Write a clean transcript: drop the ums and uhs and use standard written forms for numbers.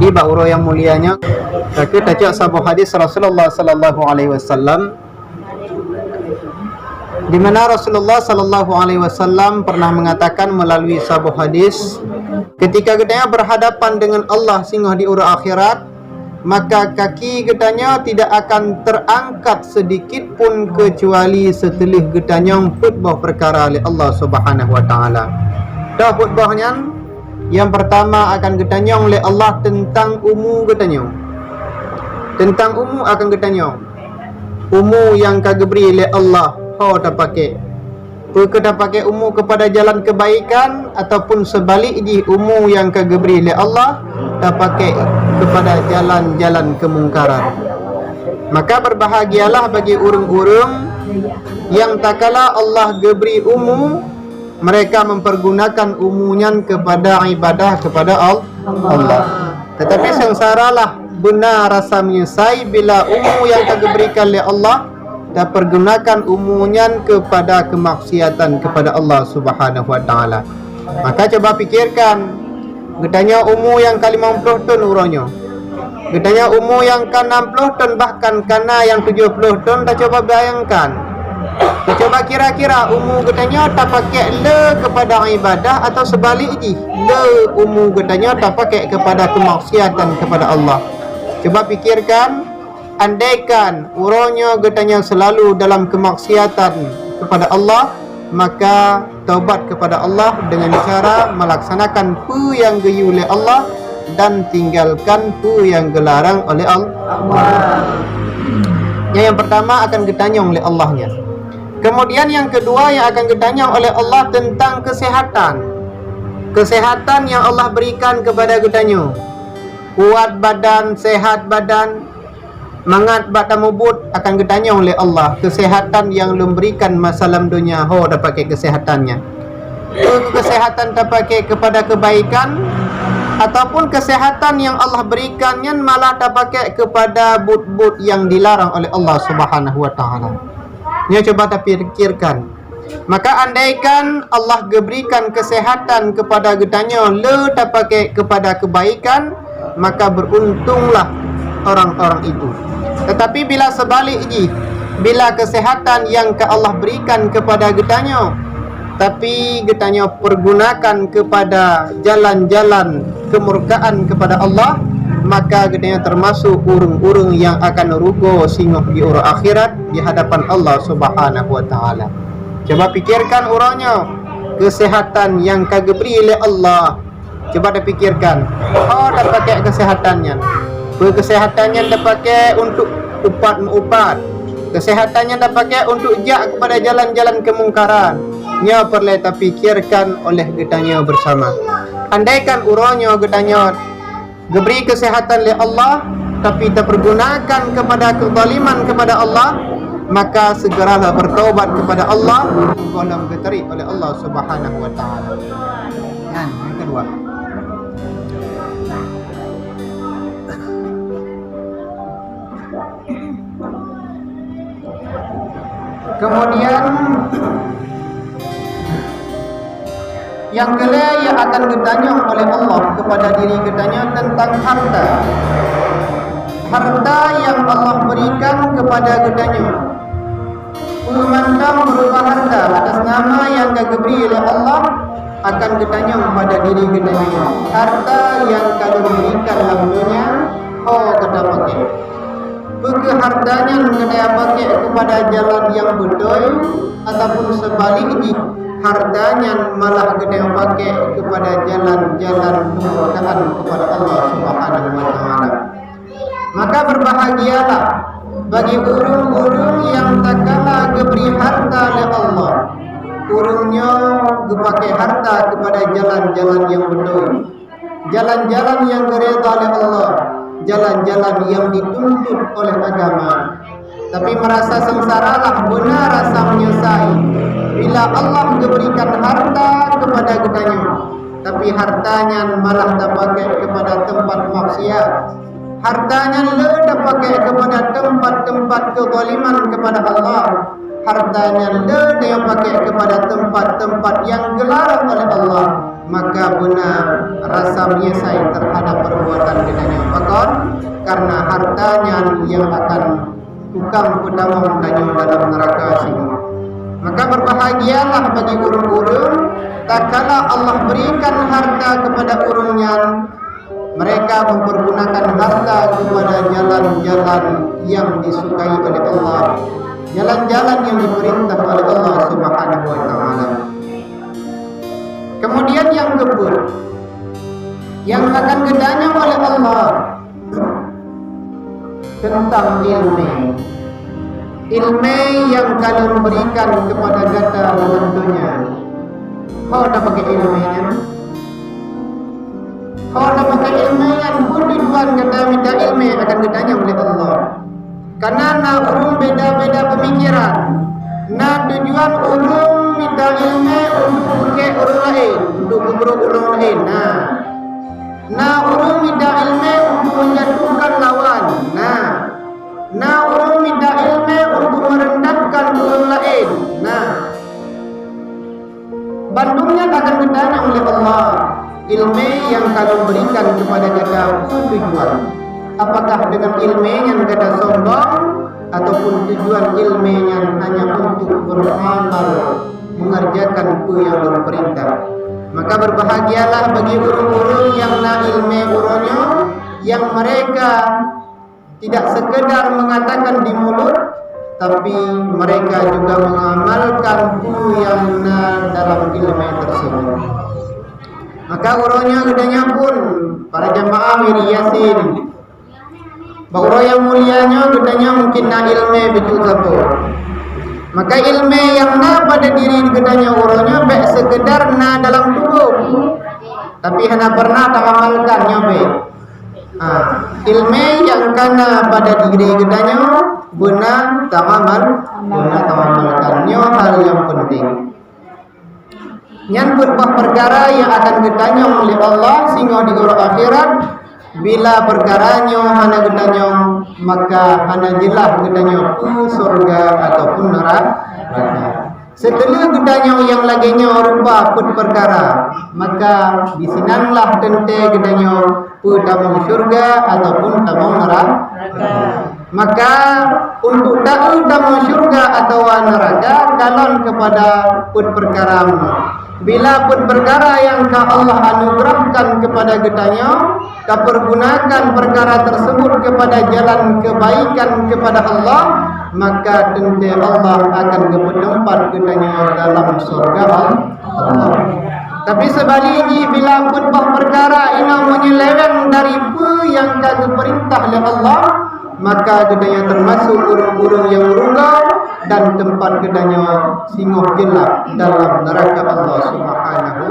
Jadi bauro yang mulianya kita cak sebuah hadis Rasulullah sallallahu alaihi wasallam, di mana Rasulullah sallallahu alaihi wasallam pernah mengatakan melalui sebuah hadis, ketika gedanya berhadapan dengan Allah sehingga di ura akhirat, maka kaki gedanya tidak akan terangkat sedikit pun kecuali setelah gedanya khutbah perkara oleh Allah Subhanahu wa taala. Dah khutbahnya yang pertama akan gedanya oleh Allah tentang umum gedanya. Tentang umum akan gedanya. Umum yang kagebri oleh Allah, oh dah pakai. Kita pakai umum kepada jalan kebaikan ataupun sebaliknya umum yang kagebri oleh Allah dah pakai kepada jalan-jalan kemungkaran. Maka berbahagialah bagi orang-orang yang tak kala Allah geberi umum, mereka mempergunakan umumnya kepada ibadah kepada Allah. Tetapi sengsaralah benar rasa menyesai bila umum yang diberikan oleh Allah dan pergunakan umumnya kepada kemaksiatan kepada Allah Subhanahu wa taala. Maka coba fikirkan, gedanya umur yang ke 50 ton urangnya, gedanya umur yang ke 60 ton, bahkan kana yang 70 ton. Dah coba bayangkan, dah coba kira-kira umur gedanya tak pakai le kepada ibadah atau sebaliknya le umur gedanya tak pakai kepada kemaksiatan kepada Allah. Coba fikirkan, andaikan urangnya gedanya selalu dalam kemaksiatan kepada Allah, maka taubat kepada Allah dengan cara melaksanakan pu yang geyu oleh Allah dan tinggalkan pu yang gelarang oleh Allah. Yang pertama akan ditanya oleh Allahnya. Kemudian yang kedua yang akan ditanya oleh Allah tentang kesehatan. Kesehatan yang Allah berikan kepada kitanya. Kuat badan, sehat badan, mangat badan mubut akan ditanya oleh Allah. Kesehatan yang memberikan masalah dunia, ho dah pakai kesehatannya. Kesehatan tak pakai kepada kebaikan, ataupun kesehatan yang Allah berikannya malah tak pakai kepada but-but yang dilarang oleh Allah Subhanahu wa taala. Ini coba tak fikirkan. Maka andaikan Allah berikan kesehatan kepada gedanya le tak pakai kepada kebaikan, maka beruntunglah orang-orang itu. Tetapi bila sebaliknya, bila kesehatan yang ke Allah berikan kepada gedanya, tapi gedanya pergunakan kepada jalan-jalan kemurkaan kepada Allah, maka gedanya termasuk urung-urung yang akan rugo singguh di urang akhirat di hadapan Allah Subhanahu wa taala. Coba fikirkan urangnya, kesehatan yang kagebri oleh Allah. Coba dah fikirkan, oh dah pakai kesehatannya. Kesehatannya dah pakai untuk upat, kesehatannya dah pakai untuk jak kepada jalan-jalan kemungkaran. Nya perlu tak fikirkan oleh getanya bersama. Andaikan urangnya getanya diberi kesehatan oleh Allah tapi tak pergunakan kepada kezaliman kepada Allah, maka segeralah bertaubat kepada Allah, golong diterima oleh Allah Subhanahu wa taala. Yang kedua, kemudian yang kedua yang akan ditanya oleh Allah kepada diri kitanya tentang harta. Harta yang Allah berikan kepada kitanya, memandang berupa harta atas nama yang diberi oleh Allah, akan ditanya kepada diri kitanya, harta yang kalau berikan dalam dunia, oh kita pakai. Bukan hartanya kita pakai kepada jalan yang betul, ataupun sebaliknya hartanya malah kita pakai kepada jalan-jalan kemurkaan kepada Allah Subhanahu wa taala. Maka berbahagialah bagi urung-urung yang tak kala diberi harta oleh Allah, urungnya dipakai harta kepada jalan-jalan yang betul, jalan-jalan yang diridha oleh Allah, jalan-jalan yang dituntut oleh agama. Tapi merasa sengsaralah, benar rasa menyesai bila Allah memberikan harta kepada kitanya, tapi hartanya malah dipakai kepada tempat maksiat, hartanya le dipakai kepada tempat-tempat kezaliman kepada Allah, hartanya le dia pakai kepada tempat-tempat yang dilarang oleh Allah. Maka benar rasa menyesai terhadap perbuatan perbuatan gedanya fakor, karena hartanya yang akan tukang pedamang danyo dalam neraka sini. Maka berbahagialah bagi urung-urung tak kala Allah berikan harta kepada urungnya, mereka mempergunakan harta kepada jalan-jalan yang disukai oleh Allah, jalan-jalan yang diperintah oleh Allah Subhanahu wa taala. Kemudian yang kedua, yang akan gedanya oleh Allah tentang ilmu yang kalian berikan kepada gata dalam dunia. Kau dah pakai ilmunya, kau dah pakai ilmunya, pun tujuan gata minta ilmu akan gedanya oleh Allah. Karena nak urung beda-beda pemikiran, nak tujuan urung minta ilmu untuk pakai orang lain, untuk berbuat orang lain. Nah urung minta ilmu untuk menjatuhkan lawan. Nah urung minta ilmu untuk merendahkan orang lain. Bandungnya akan ditanya oleh Allah. Ilmu yang kalian berikan kepada kita tujuan, apakah dengan ilmu yang kita sombong, ataupun tujuan ilmu yang hanya untuk beramal mengerjakan apa yang berperintah. Maka berbahagialah bagi urung-urung yang na ilmu urungnya, yang mereka tidak sekedar mengatakan di mulut, tapi mereka juga mengamalkan yang na dalam ilmu tersebut. Maka urungnya gedanya pun para jamaah Miri Yasin, bahwa yang mulianya gedanya mungkin na ilmu betul sabo. Maka ilmu yang na pada diri gedanya urungnya baik sekedar na dalam tubuh, tapi hanya pernah tak amalkan nyobe. Ilmu yang kana pada diri gedanya benar tak amalkannya hal yang penting. Yang berupa perkara yang akan ditanya oleh Allah sehingga di akhirat. Bila perkaranya hana gedanya, maka hana jelas gedanya surga ataupun neraka. Setelah gedanya yang laginya rupa pun perkara, maka bisinanlah tente gedanya tamang surga ataupun tamang neraka. Maka untuk tahu tamang surga atau neraka, kalon kepada pun perkara. Bila pun perkara yang Allah anugerahkan kepada gedanya, pergunakan perkara tersebut kepada jalan kebaikan kepada Allah, maka tentu Allah akan ketempat gedanya dalam surga Allah. Tapi sebaliknya bila pun perkara ini menyeleweng dari apa yang kata perintah oleh Allah, maka gedanya termasuk urung-urung yang merunggal dan tempat gedanya singoh gelap dalam neraka Allah Subhanahu